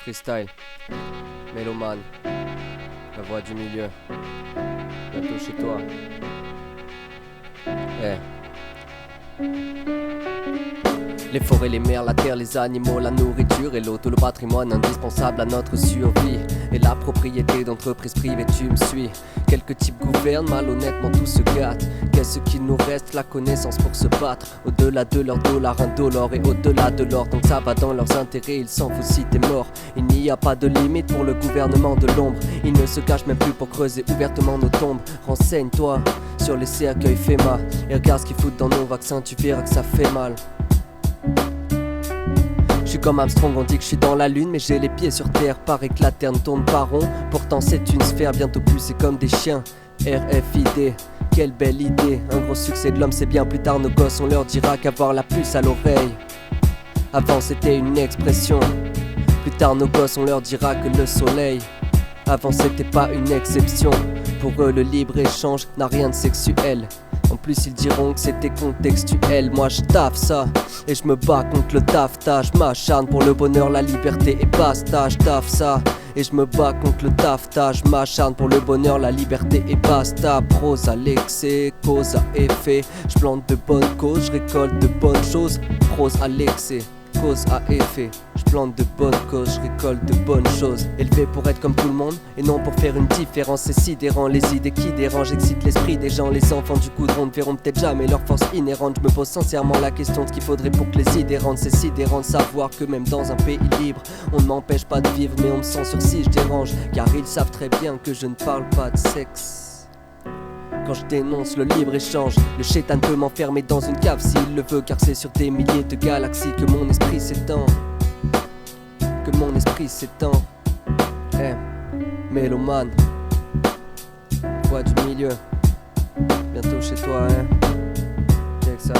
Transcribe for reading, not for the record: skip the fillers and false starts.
Freestyle, mélomane, la voix du milieu, bientôt chez toi. Les forêts, les mers, la terre, les animaux, la nourriture et l'eau, tout le patrimoine indispensable à notre survie. Et la propriété d'entreprises privées, tu me suis. Quelques types gouvernent, malhonnêtement tout se gâte. Qu'est-ce qu'il nous reste? La connaissance pour se battre. Au-delà de leur dollar indolore et au-delà de l'or. Donc ça va dans leurs intérêts, ils s'en foutent si t'es mort. Il n'y a pas de limite pour le gouvernement de l'ombre. Ils ne se cachent même plus pour creuser ouvertement nos tombes. Renseigne-toi sur les cercueils FEMA et regarde ce qu'ils foutent dans nos vaccins, tu verras que ça fait mal. Je suis comme Armstrong, on dit que je suis dans la lune, mais j'ai les pieds sur terre. Paraît que la terre ne tourne pas rond, pourtant c'est une sphère. Bientôt plus c'est comme des chiens. RFID, quelle belle idée. Un gros succès de l'homme, c'est bien plus tard nos gosses. On leur dira qu'avoir la puce à l'oreille, avant c'était une expression. Plus tard nos gosses, on leur dira que le soleil, avant c'était pas une exception. Pour eux le libre-échange n'a rien de sexuel. En plus ils diront que c'était contextuel. Moi je taffe ça et je me bats contre le taffetage. Je m'acharne pour le bonheur, la liberté et basta. Je taffe ça et je me bats contre le taffetage. Je m'acharne pour le bonheur, la liberté et basta. Prose à l'excès, cause à effet. Je plante de bonnes causes, je récolte de bonnes choses. Prose à l'excès, cause à effet. Je plante de bonnes causes, je récolte de bonnes choses. Élevé pour être comme tout le monde et non pour faire une différence. C'est sidérant, les idées qui dérangent excitent l'esprit des gens. Les enfants du goudron ne verront peut-être jamais leur force inhérente. Je me pose sincèrement la question de ce qu'il faudrait pour que les idées rentrent. C'est sidérant de savoir que même dans un pays libre, on ne m'empêche pas de vivre mais on me censure si je dérange. Car ils savent très bien que je ne parle pas de sexe. Quand je dénonce le libre-échange, le chétan peut m'enfermer dans une cave s'il le veut. Car c'est sur des milliers de galaxies que mon esprit s'étend. Que mon esprit s'étend. Mélomane, voix du milieu, bientôt chez toi, check ça.